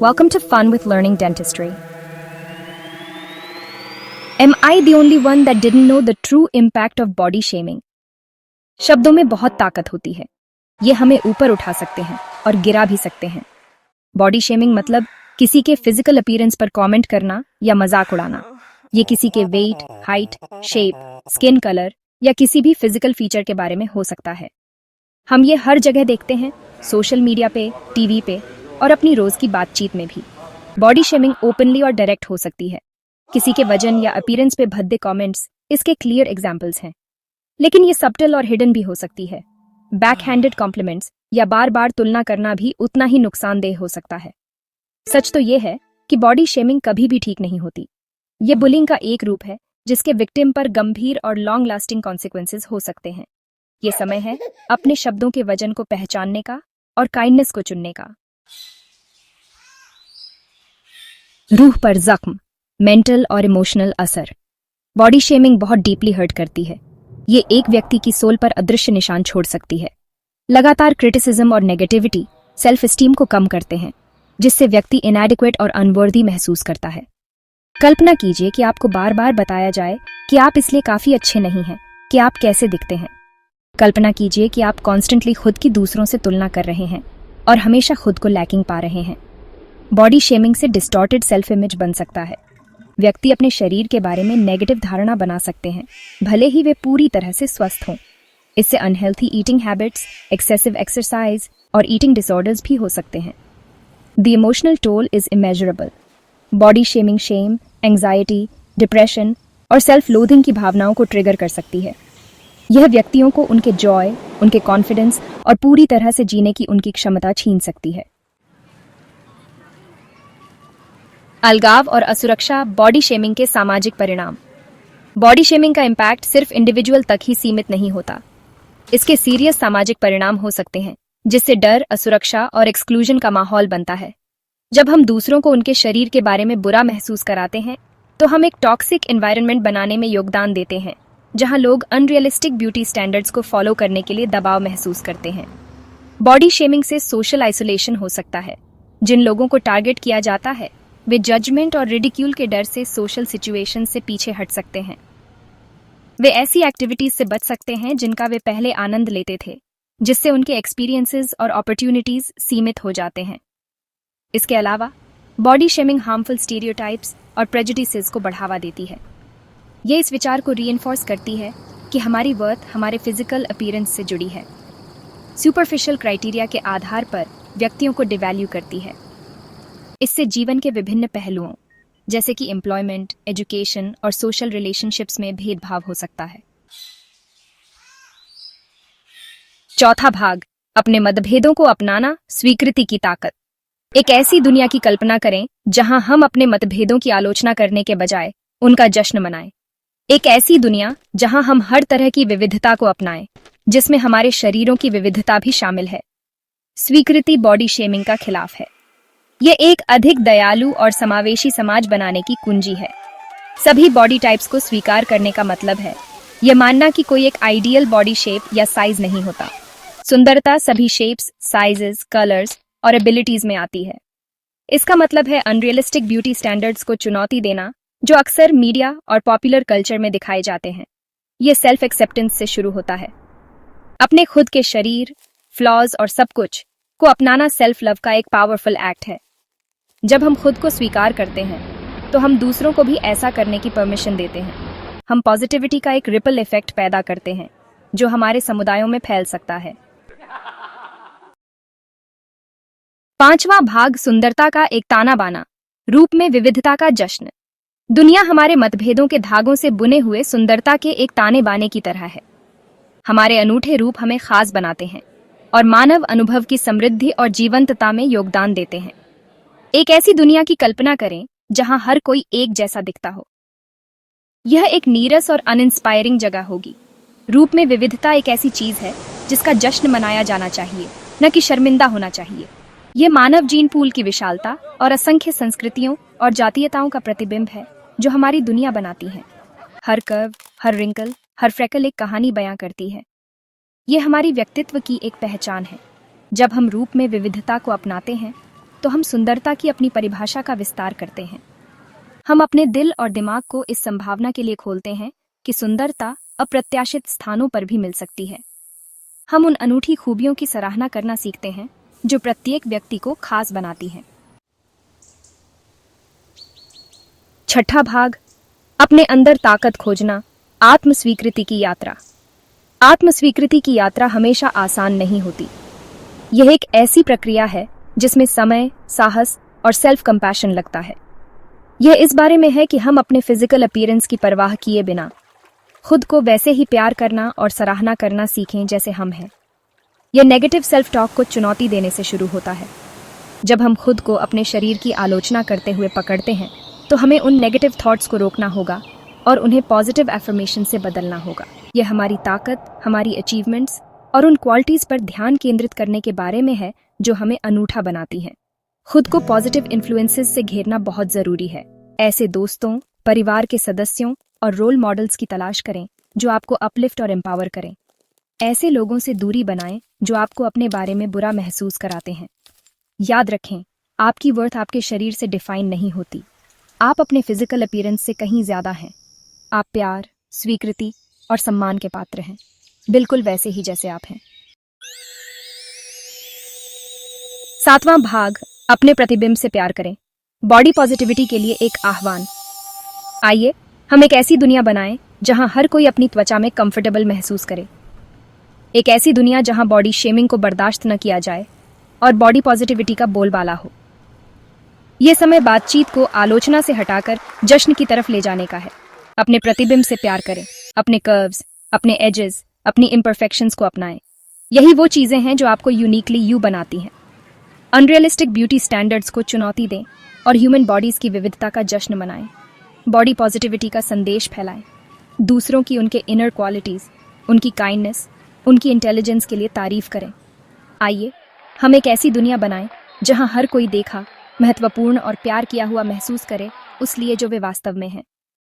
Welcome to Fun with Learning Dentistry. Am I the only one that didn't know the true impact of body shaming? शब्दों में बहुत ताकत होती है। ये हमें ऊपर उठा सकते हैं और गिरा भी सकते हैं। बॉडी शेमिंग मतलब किसी के फिजिकल अपीयरेंस पर कमेंट करना या मजाक उड़ाना। ये किसी के weight, height, shape, skin colour या किसी भी फिजिकल फीचर के बारे में हो सकता है। हम ये हर जगह देखते हैं, सोशल मीडिया पे, टीवी पे और अपनी रोज की बातचीत में भी। बॉडी शेमिंग ओपनली और डायरेक्ट हो सकती है। किसी के वजन या अपीयरेंस पे भद्दे कमेंट्स इसके क्लियर एग्जाम्पल्स हैं। लेकिन ये सबटल और हिडन भी हो सकती है। बैकहैंडेड कॉम्प्लीमेंट्स या बार बार तुलना करना भी उतना ही नुकसानदेह हो सकता है। सच तो ये है कि बॉडी शेमिंग कभी भी ठीक नहीं होती। ये बुलिंग का एक रूप है जिसके विक्टिम पर गंभीर और लॉन्ग लास्टिंग कॉन्सिक्वेंसेस हो सकते हैं। ये समय है अपने शब्दों के वजन को पहचानने का और काइंडनेस को चुनने का। रूह पर जख्म, मेंटल और इमोशनल असर। बॉडी शेमिंग बहुत डीपली हर्ट करती है। ये एक व्यक्ति की सोल पर अदृश्य निशान छोड़ सकती है। लगातार क्रिटिसिज्म और नेगेटिविटी सेल्फ एस्टीम को कम करते हैं, जिससे व्यक्ति इनएडिक्वेट और अनवर्दी महसूस करता है। कल्पना कीजिए कि आपको बार बार बताया जाए कि आप इसलिए काफी अच्छे नहीं हैं कि आप कैसे दिखते हैं। कल्पना कीजिए कि आप कॉन्स्टेंटली खुद की दूसरों से तुलना कर रहे हैं और हमेशा खुद को लैकिंग पा रहे हैं। बॉडी शेमिंग से डिस्टॉर्टेड सेल्फ इमेज बन सकता है। व्यक्ति अपने शरीर के बारे में नेगेटिव धारणा बना सकते हैं, भले ही वे पूरी तरह से स्वस्थ हों। इससे unhealthy eating habits, excessive exercise और ईटिंग डिसऑर्डर्स भी हो सकते हैं। The emotional toll is immeasurable. Body shaming shame, anxiety, depression और सेल्फ लोथिंग की भावनाओं को ट्रिगर कर सकती है। यह व्यक्तियों को उनके जॉय, उनके कॉन्फिडेंस और पूरी तरह से जीने की उनकी क्षमता छीन सकती है। अलगाव और असुरक्षा, बॉडी शेमिंग के सामाजिक परिणाम। बॉडी शेमिंग का इम्पैक्ट सिर्फ इंडिविजुअल तक ही सीमित नहीं होता। इसके सीरियस सामाजिक परिणाम हो सकते हैं, जिससे डर, असुरक्षा और एक्सक्लूजन का माहौल बनता है। जब हम दूसरों को उनके शरीर के बारे में बुरा महसूस कराते हैं, तो हम एक टॉक्सिक एनवायरनमेंट बनाने में योगदान देते हैं, जहां लोग अनरियलिस्टिक ब्यूटी स्टैंडर्ड्स को फॉलो करने के लिए दबाव महसूस करते हैं। बॉडी शेमिंग से सोशल आइसोलेशन हो सकता है। जिन लोगों को टारगेट किया जाता है, वे जजमेंट और रिडिक्यूल के डर से सोशल सिचुएशन से पीछे हट सकते हैं। वे ऐसी एक्टिविटीज से बच सकते हैं जिनका वे पहले आनंद लेते थे, जिससे उनके एक्सपीरियंसेस और अपॉर्चुनिटीज सीमित हो जाते हैं। इसके अलावा बॉडी शेमिंग हार्मफुल स्टीरियोटाइप्स और प्रेजुडिसेस को बढ़ावा देती है। ये इस विचार को रीइंफोर्स करती है कि हमारी वर्थ हमारे फिजिकल अपीयरेंस से जुड़ी है। सुपरफिशियल क्राइटेरिया के आधार पर व्यक्तियों को डिवैल्यू करती है। इससे जीवन के विभिन्न पहलुओं, जैसे कि एम्प्लॉयमेंट, एजुकेशन और सोशल रिलेशनशिप्स में भेदभाव हो सकता है। चौथा भाग, अपने मतभेदों को अपनाना, स्वीकृति की ताकत। एक ऐसी दुनिया की कल्पना करें जहां हम अपने मतभेदों की आलोचना करने के बजाय उनका जश्न मनाएं। एक ऐसी दुनिया जहां हम हर तरह की विविधता को अपनाएं, जिसमें हमारे शरीरों की विविधता भी शामिल है। स्वीकृति बॉडी शेमिंग का खिलाफ है। यह एक अधिक दयालु और समावेशी समाज बनाने की कुंजी है। सभी बॉडी टाइप्स को स्वीकार करने का मतलब है यह मानना कि कोई एक आइडियल बॉडी शेप या साइज नहीं होता। सुंदरता सभी शेप्स, साइजेस, कलर्स और एबिलिटीज में आती है। इसका मतलब है अनरियलिस्टिक ब्यूटी स्टैंडर्ड्स को चुनौती देना, जो अक्सर मीडिया और पॉपुलर कल्चर में दिखाए जाते हैं। यह सेल्फ एक्सेप्टेंस से शुरू होता है। अपने खुद के शरीर, फ्लॉज और सब कुछ को अपनाना सेल्फ लव का एक पावरफुल एक्ट है। जब हम खुद को स्वीकार करते हैं, तो हम दूसरों को भी ऐसा करने की परमिशन देते हैं। हम पॉजिटिविटी का एक रिपल इफेक्ट पैदा करते हैं, जो हमारे समुदायों में फैल सकता है। पांचवा भाग, सुंदरता का एक ताना बाना, रूप में विविधता का जश्न। दुनिया हमारे मतभेदों के धागों से बुने हुए सुंदरता के एक ताने बाने की तरह है। हमारे अनूठे रूप हमें खास बनाते हैं और मानव अनुभव की समृद्धि और जीवंतता में योगदान देते हैं। एक ऐसी दुनिया की कल्पना करें जहां हर कोई एक जैसा दिखता हो। यह एक नीरस और अनइंस्पायरिंग जगह होगी। रूप में विविधता एक ऐसी चीज है जिसका जश्न मनाया जाना चाहिए, न कि शर्मिंदा होना चाहिए। यह मानव जीन पूल की विशालता और असंख्य संस्कृतियों और जातीयताओं का प्रतिबिंब है जो हमारी दुनिया बनाती हैं। हर कर्व, हर रिंकल, हर फ्रेकल एक कहानी बयां करती है। यह हमारी व्यक्तित्व की एक पहचान है। जब हम रूप में विविधता को अपनाते हैं, तो हम सुंदरता की अपनी परिभाषा का विस्तार करते हैं। हम अपने दिल और दिमाग को इस संभावना के लिए खोलते हैं कि सुंदरता अप्रत्याशित स्थानों पर भी मिल सकती है। हम उन अनूठी खूबियों की सराहना करना सीखते हैं जो प्रत्येक व्यक्ति को खास बनाती हैं। छठा भाग, अपने अंदर ताकत खोजना, आत्मस्वीकृति की यात्रा। आत्मस्वीकृति की यात्रा हमेशा आसान नहीं होती। यह एक ऐसी प्रक्रिया है जिसमें समय, साहस और सेल्फ कंपैशन लगता है। यह इस बारे में है कि हम अपने फिजिकल अपीयरेंस की परवाह किए बिना खुद को वैसे ही प्यार करना और सराहना करना सीखें जैसे हम हैं। यह नेगेटिव सेल्फ टॉक को चुनौती देने से शुरू होता है। जब हम खुद को अपने शरीर की आलोचना करते हुए पकड़ते हैं तो हमें उन नेगेटिव थॉट्स को रोकना होगा और उन्हें पॉजिटिव एफर्मेशन से बदलना होगा। यह हमारी ताकत, हमारी अचीवमेंट्स और उन क्वालिटीज पर ध्यान केंद्रित करने के बारे में है जो हमें अनूठा बनाती हैं। खुद को पॉजिटिव इन्फ्लुएंसेस से घेरना बहुत जरूरी है। ऐसे दोस्तों, परिवार के सदस्यों और रोल मॉडल्स की तलाश करें जो आपको अपलिफ्ट और एम्पावर करें। ऐसे लोगों से दूरी बनाएं जो आपको अपने बारे में बुरा महसूस कराते हैं। याद रखें, आपकी वर्थ आपके शरीर से डिफाइन नहीं होती। आप अपने फिजिकल अपीयरेंस से कहीं ज्यादा हैं। आप प्यार, स्वीकृति और सम्मान के पात्र हैं, बिल्कुल वैसे ही जैसे आप हैं। सातवां भाग, अपने प्रतिबिंब से प्यार करें, बॉडी पॉजिटिविटी के लिए एक आह्वान। आइए हम एक ऐसी दुनिया बनाएं जहां हर कोई अपनी त्वचा में कंफर्टेबल महसूस करे। एक ऐसी दुनिया जहां बॉडी शेमिंग को बर्दाश्त न किया जाए और बॉडी पॉजिटिविटी का बोलबाला हो। यह समय बातचीत को आलोचना से हटाकर जश्न की तरफ ले जाने का है। अपने प्रतिबिंब से प्यार करें, अपने कर्व्स, अपने एजेस, अपनी इम्परफेक्शंस को अपनाएं। यही वो चीजें हैं जो आपको यूनिकली यू बनाती हैं। अनरियलिस्टिक ब्यूटी स्टैंडर्ड्स को चुनौती दें और ह्यूमन बॉडीज की विविधता का जश्न मनाएं। बॉडी पॉजिटिविटी का संदेश फैलाएं। दूसरों की उनके इनर क्वालिटीज, उनकी काइंडनेस, उनकी इंटेलिजेंस के लिए तारीफ करें। आइए हम एक ऐसी दुनिया बनाएं जहां हर कोई देखा, महत्वपूर्ण और प्यार किया हुआ महसूस करे उस लिए जो वे वास्तव में हैं।